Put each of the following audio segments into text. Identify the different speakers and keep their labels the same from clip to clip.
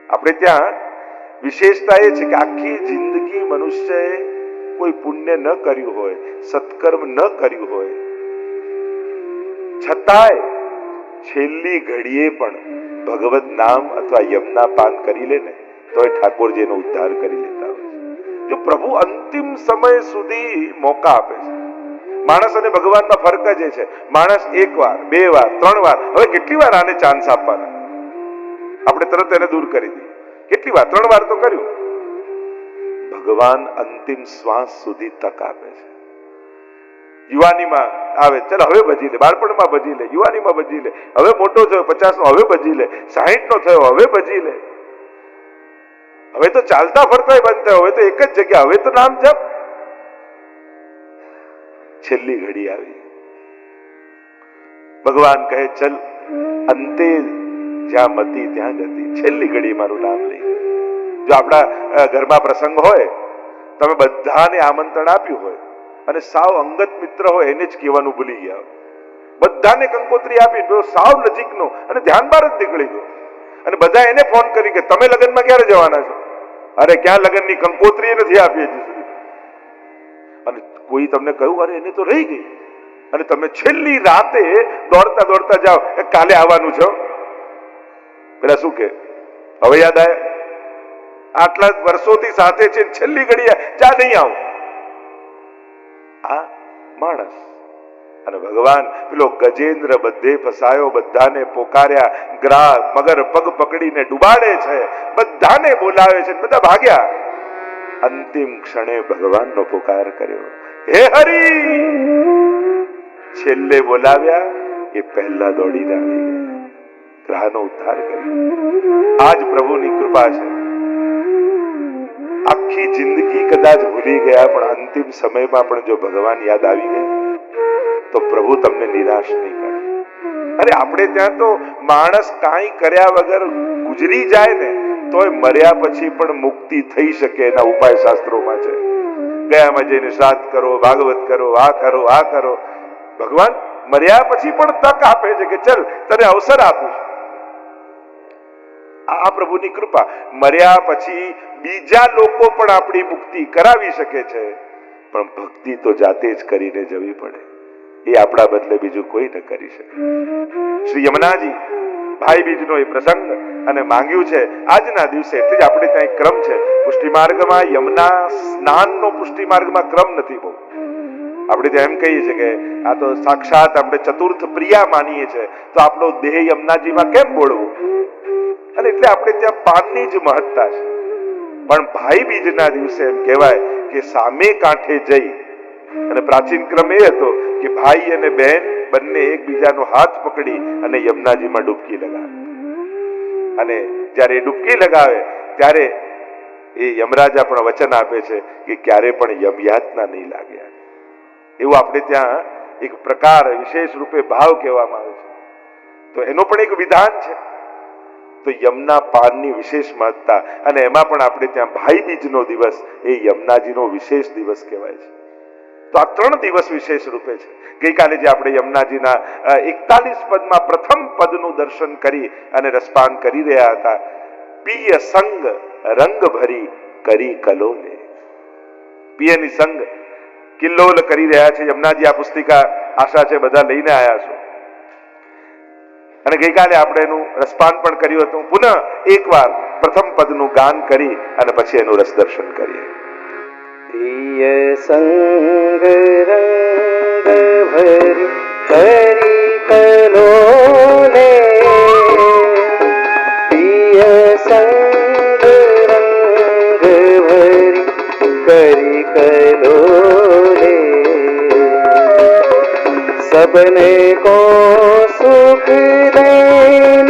Speaker 1: આપણે ત્યાં વિશેષતા એ છે કે આખી જિંદગી મનુષ્યએ કોઈ પુણ્ય ન કર્યું હોય, સત્કર્મ ન કર્યું હોય, છતાંય છેલ્લી ઘડીએ પણ ભગવત નામ અથવા યમના પાન કરી લે ને તો એ ઠાકોરજીનો ઉદ્ધાર કરી લેતા હોય છે. જો પ્રભુ અંતિમ સમય સુધી મોકા આપે છે. માણસ અને ભગવાનમાં ફરક જ છે. માણસ એક વાર, બે વાર, ત્રણ વાર, હવે કેટલી વાર આને ચાન્સ આપવાના? આપણે તરત એને દૂર કરી દઈએ. કેટલી વાર? 3 વાર તો કર્યું. ભગવાન અંતિમ શ્વાસ સુધી તક આપે છે. યુવાનીમાં આવે, ચાલ હવે ભજી લે, બાળપણમાં ભજી લે, યુવાનીમાં ભજી લે, હવે મોટો થયો 50 નો હવે ભજી લે, 60 નો થયો હવે ભજી લે, હવે તો ચાલતા ફરતા બંધ થયો, હવે તો એક જ જગ્યા, હવે તો નામ જપ. છેલ્લી ઘડી આવી, ભગવાન કહે ચલ અંતે જ્યાં મતી ત્યાં ગતિ. છેલ્લી ઘડી મારું નામ લઈ. જો આપણા ઘરમાં પ્રસંગ હોય, તમે બધાને આમંત્રણ આપ્યું હોય અને સાવ અંગત મિત્ર હોય એને જ કહેવાનું ભૂલી ગયા, બધાને કંકોત્રી આપી, સાવ નજીકનો અને ધ્યાન બહાર જ નીકળી ગયો, અને બધા એને ફોન કરી કે તમે લગ્નમાં ક્યારે જવાના છો? અરે ક્યાં લગ્નની કંકોત્રી નથી આપી હજી સુધી. અને કોઈ તમને કહ્યું અરે એને તો રહી ગઈ, અને તમે છેલ્લી રાતે દોડતા દોડતા જાઓ કાલે આવવાનું છો. પેલા શું કે હવે યાદ આવે? આટલા વર્ષોથી સાથે છે, છેલ્લી ઘડી ચા નહીં આવું. આ માણસ. અને ભગવાન પેલો ગજેન્દ્ર બધે ફસાયો, બધાને પોકાર્યા, ગ્રાહ મગર પગ પકડીને ડુબાડે છે, બધાને બોલાવે છે, બધા ભાગ્યા. અંતિમ ક્ષણે ભગવાનનો પોકાર કર્યો, હે હરી. છેલ્લે બોલાવ્યા એ પહેલા દોડીને આવી ગયા, ગ્રહનો ઉદ્ધાર કર્યો. આજ પ્રભુની કૃપા છે. આખી જિંદગી કદાચ ભૂલી ગયા, પણ અંતિમ સમયમાં પણ જો ભગવાન યાદ આવી ગયા તો પ્રભુ તમને નિરાશ નહીં કરે. અરે આપણે ત્યાં તો માણસ કાંઈ કર્યા વગર ગુજરી જાય ને તોય મર્યા પછી પણ મુક્તિ થઈ શકે એના ઉપાય શાસ્ત્રોમાં છે. ગયામાં જઈને શ્રાદ્ધ કરો, ભાગવત કરો, આ કરો, આ કરો. ભગવાન મર્યા પછી પણ તક આપે છે કે ચલ તને અવસર આપું. આ પ્રભુની કૃપા. મર્યા પછી બીજા લોકો પણ આપણી મુક્તિ કરાવી શકે છે, પણ ભક્તિ તો જાતે જ કરીને જવી પડે. એ આપણા બદલે બીજું કોઈ ન કરી શકે. શ્રી યમુનાજી ભાઈ બીજનો એ પ્રસંગ અને માંગ્યું છે આજના દિવસે. એટલે જ આપણે ત્યાં એક ક્રમ છે પુષ્ટિ માર્ગમાં. યમુના સ્નાનનો પુષ્ટિ માર્ગમાં ક્રમ નથી બહુ. આપણે ત્યાં એમ કહીએ છીએ કે આ તો સાક્ષાત આપણે ચતુર્થ પ્રિયા માનીએ છીએ, તો આપણો દેહ યમુનાજીમાં કેમ બોળવું? અને એટલે આપણે ત્યાં પાનની જ મહત્તા છે. પણ ભાઈ બીજના દિવસે એમ કહેવાય કે સામે કાંઠે જઈ, અને પ્રાચીન ક્રમ એ હતો કે ભાઈ અને બહેન બંને એકબીજાનો હાથ પકડી અને યમુનાજીમાં ડૂબકી લગાવે. અને જ્યારે એ ડૂબકી લગાવે ત્યારે એ યમરાજા પણ વચન આપે છે કે ક્યારે પણ યમયાતના નહીં લાગે. એવું આપણે ત્યાં એક પ્રકાર વિશેષ રૂપે ભાવ કહેવામાં આવે છે. તો એનો પણ એક વિધાન છે. તો યમુના પાનની વિશેષ મહત્તા, અને એમાં પણ આપણે ત્યાં ભાઈ બીજનો દિવસ એ યમુનાજીનો વિશેષ દિવસ કહેવાય છે. તો આ 3 દિવસ વિશેષ રૂપે છે. ગઈકાલે જે આપણે યમુનાજીના 41 પદમાં પ્રથમ પદનું દર્શન કરી અને રસપાન કરી રહ્યા હતા. પિય સંગ રંગ ભરી કરી કલોલે. પિયની સંગ કિલ્લોલ કરી રહ્યા છે યમુનાજી. આ પુસ્તિકા આશા છે બધા લઈને આવ્યા છો. અને ગઈકાલે આપણે એનું રસપાન પણ કર્યું હતું. પુનઃ એકવાર પ્રથમ પદનું ગાન કરી અને પછી એનું રસ દર્શન કરીએ.
Speaker 2: પ્રિય સંગ રંગ ભરી કરી કલોલે. પ્રિય સંગ રંગ ભરી કરી કલોલે. सबने को सुख देन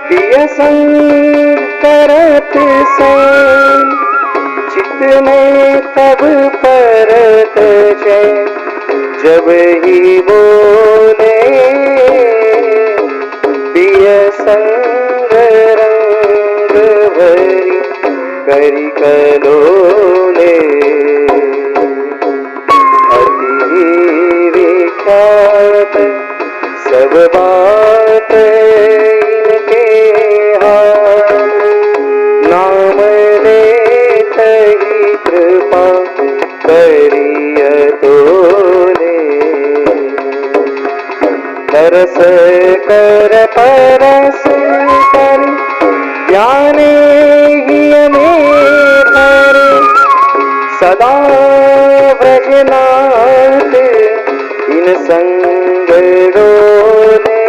Speaker 2: प्रिय संग करत सेन. चित में तब परत है जब ही बोले. प्रिय संग रंग भरी करी कलोले. सब बात इनके हाथ કૃપા કરીય તો રે નરસ કર પરસ કર જ્ઞાને હિયમે ધરે સદા વ્રજનાથ ઇન સંગ ડોલે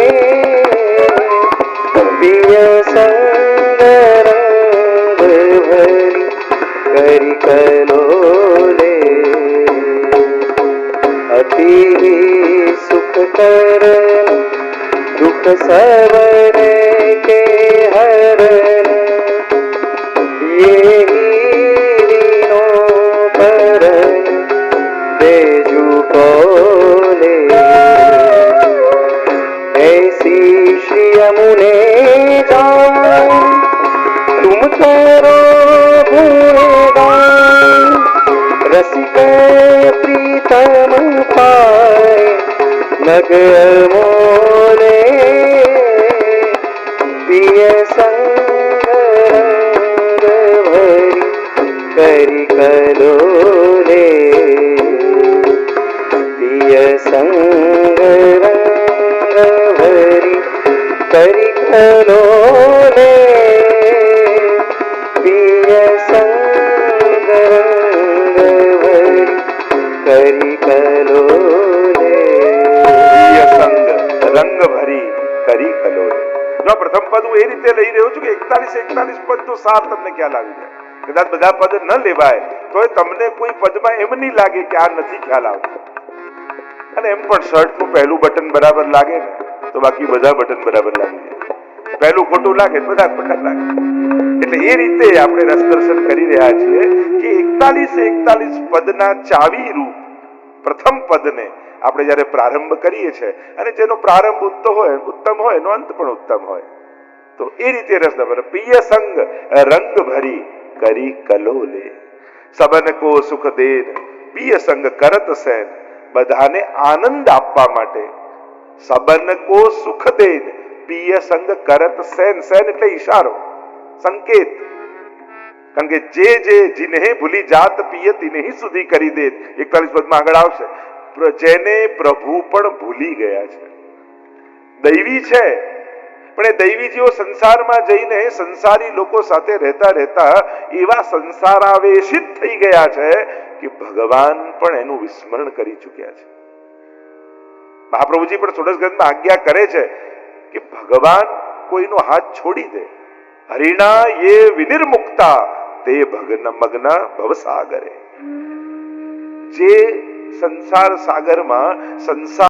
Speaker 2: પ્રિય સંગ રંગ ભરી કરી કલોલે અતિ સુખ કર दुख सबने के हरण ये हीनो परन बेजू बोले ऐसी श्री यमुने जान तुम करो गुणगान रसिक प्रीतम पाए नग मोले प्रिय संग रंग भरी करी कलोले प्रिय संग रंग भरी करी कलोले प्रिय संग रंग भरी करी कलोले
Speaker 1: પ્રિય સંગ રંગ ભરી કરી કલોલ. જો પ્રથમ પદ હું એ રીતે લઈ રહ્યો છું કે 41 પદ તો સાર તમને ખ્યાલ આવી જાય. કદાચ બધા પદ ન લેવાય તો તમને કોઈ પદમાં એમ નહીં લાગે કે આ નથી ખ્યાલ આવતો. અને એમ પણ શર્ટ નું પહેલું બટન બરાબર લાગે ને તો બાકી બધા બટન બરાબર લાગી જાય. પહેલું ખોટું લાગે બધા ખોટા લાગે. એટલે એ રીતે આપણે રસ દર્શન કરી રહ્યા છીએ કે 41 પદના ચાવી રૂપ પ્રથમ પદને આપણે જ્યારે પ્રારંભ કરીએ છીએ અને જેનો પ્રારંભ ઉત્તમ હોય એનો અંત પણ ઉત્તમ હોય તો એ રીતે રસ દર્શન. પ્રિય સંગ રંગ ભરી કરી કલોલે સબન કો સુખ દેન પ્રિય સંગ કરત સેન બધાને આનંદ આપવા માટે સબન કો સુખ દેન પ્રિય સંગ કરત સેન સેન એટલે ઈશારો સંકેત. કારણ કે જે જીને ભૂલી જાત પિય તિને સુધી કરી દે 41 પદમાં આગળ આવશે. જેને પ્રભુ પણ ભૂલી ગયા છે દૈવી છે પણ એ દૈવી જેવો સંસારમાં જઈને સંસારી લોકો સાથે રહેતા રહેતા એવા સંસારાવેશિત થઈ ગયા છે કે ભગવાન પણ એનું વિસ્મરણ કરી ચૂક્યા છે. મહાપ્રભુજી પણ ષોડશ ગ્રંથમાં આજ્ઞા કરે છે કે ભગવાન કોઈનો હાથ છોડી દે હરિણા યે વિનિર્મુક્તા તે મગ્ન ભવસાગરે. જે સંસાર સાગરમાં સંસાર